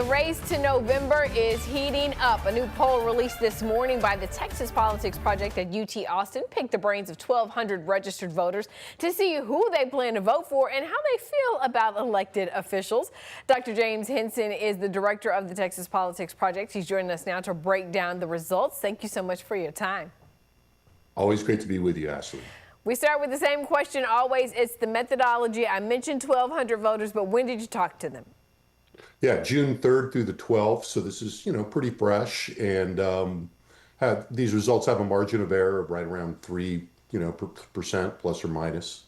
The race to November is heating up. A new poll released this morning by the Texas Politics Project at UT Austin picked the brains of 1,200 registered voters to see who they plan to vote for and how they feel about elected officials. Dr. James Henson is the director of the Texas Politics Project. He's joining us now to break down the results. Thank you so much for your time. Always great to be with you, Ashley. We start with the same question always. It's the methodology. I mentioned 1,200 voters, but when did you talk to them? Yeah, June 3rd through the 12th. So this is, pretty fresh. And these results have a margin of error of right around 3%, plus or minus.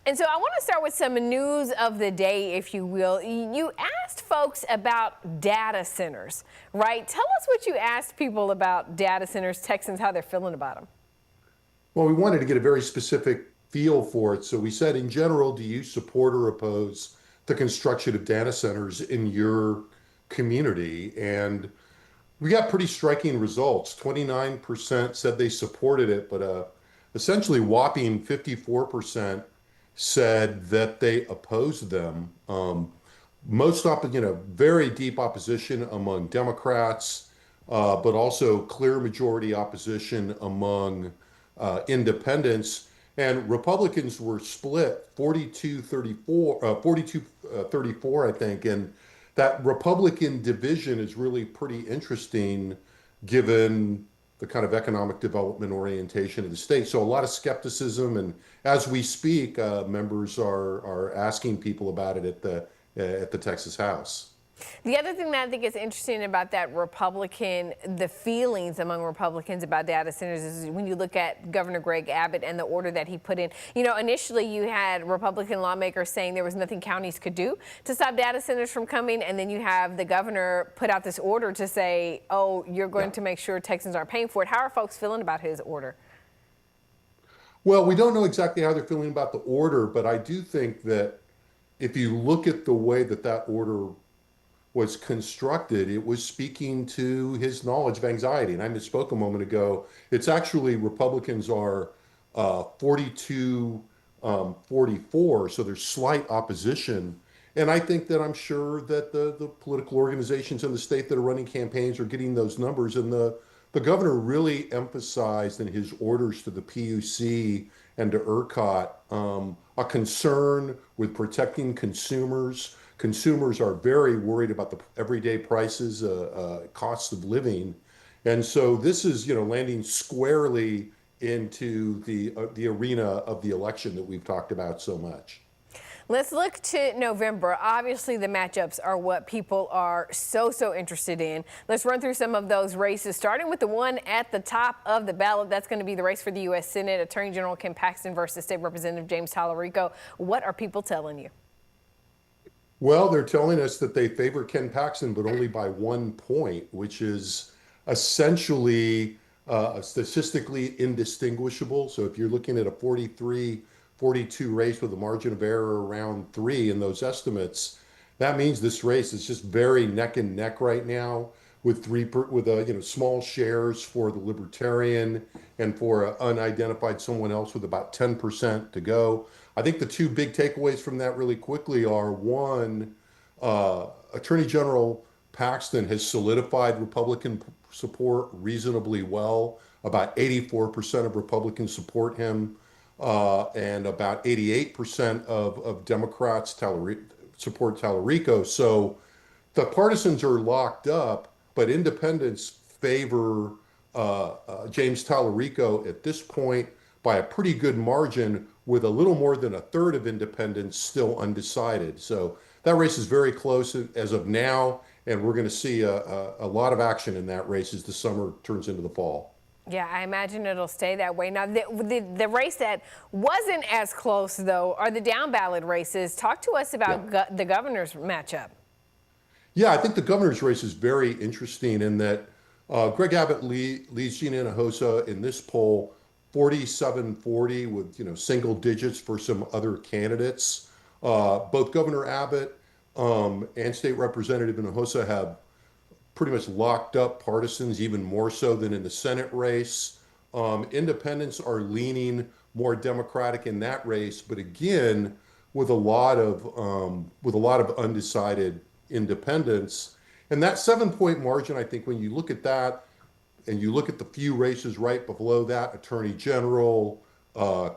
And so I want to start with some news of the day, if you will. You asked folks about data centers, right? Tell us what you asked people about data centers, Texans, how they're feeling about them. Well, we wanted to get a very specific feel for it. So we said, in general, do you support or oppose the construction of data centers in your community? And we got pretty striking results. 29% said they supported it, but essentially whopping 54% said that they opposed them. Very deep opposition among Democrats, but also clear majority opposition among independents. And Republicans were split 42-34, I think. And that Republican division is really pretty interesting given the kind of economic development orientation of the state. So a lot of skepticism. And as we speak, members are asking people about it at the Texas House. The other thing that I think is interesting about that the feelings among Republicans about data centers is when you look at Governor Greg Abbott and the order that he put in. Initially you had Republican lawmakers saying there was nothing counties could do to stop data centers from coming. And then you have the governor put out this order to say, oh, you're going to make sure Texans aren't paying for it. How are folks feeling about his order? Well, we don't know exactly how they're feeling about the order, but I do think that if you look at the way that order was constructed, it was speaking to his knowledge of anxiety. And I misspoke a moment ago. It's actually Republicans are 42-44, so there's slight opposition. And I think that I'm sure that the political organizations in the state that are running campaigns are getting those numbers. And the governor really emphasized in his orders to the PUC and to ERCOT a concern with protecting consumers. Consumers are very worried about the everyday prices, costs of living. And so this is, landing squarely into the arena of the election that we've talked about so much. Let's look to November. Obviously, the matchups are what people are so interested in. Let's run through some of those races, starting with the one at the top of the ballot. That's going to be the race for the U.S. Senate. Attorney General Ken Paxton versus State Representative James Tallarico. What are people telling you? Well, they're telling us that they favor Ken Paxton, but only by 1 point, which is essentially statistically indistinguishable. So if you're looking at a 43-42 race with a margin of error around 3 in those estimates, that means this race is just very neck and neck right now, with small shares for the Libertarian and for an unidentified someone else with about 10% to go. I think the two big takeaways from that really quickly are, one, Attorney General Paxton has solidified Republican support reasonably well. About 84% of Republicans support him, and about 88% of Democrats support Tallarico. So the partisans are locked up, but independents favor James Tallarico at this point by a pretty good margin, with a little more than a third of independents still undecided. So that race is very close as of now, and we're going to see a lot of action in that race as the summer turns into the fall. Yeah, I imagine it'll stay that way. Now, the race that wasn't as close, though, are the down ballot races. Talk to us about the governor's matchup. Yeah, I think the governor's race is very interesting in that Greg Abbott leads Gina Hinojosa in this poll 47-40 with single digits for some other candidates. Both Governor Abbott and State Representative Hinojosa have pretty much locked up partisans, even more so than in the Senate race. Independents are leaning more Democratic in that race, but again, with a lot of undecided independents. And that 7-point margin, I think when you look at that and you look at the few races right below that, attorney general,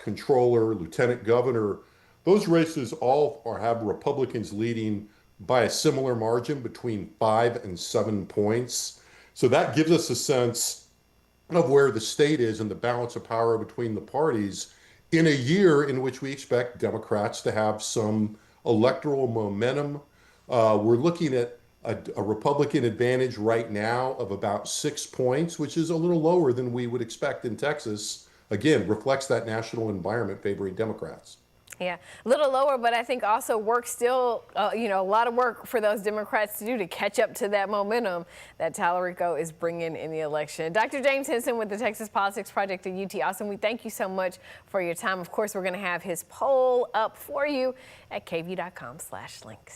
controller, lieutenant governor, those races all have Republicans leading by a similar margin between 5 and 7 points. So that gives us a sense of where the state is and the balance of power between the parties in a year in which we expect Democrats to have some electoral momentum. We're looking at a Republican advantage right now of about 6 points, which is a little lower than we would expect in Texas. Again, reflects that national environment favoring Democrats. Yeah, a little lower, but I think also work still, a lot of work for those Democrats to do to catch up to that momentum that Tallarico is bringing in the election. Dr. James Henson with the Texas Politics Project at UT Austin, we thank you so much for your time. Of course, we're going to have his poll up for you at kvue.com/links.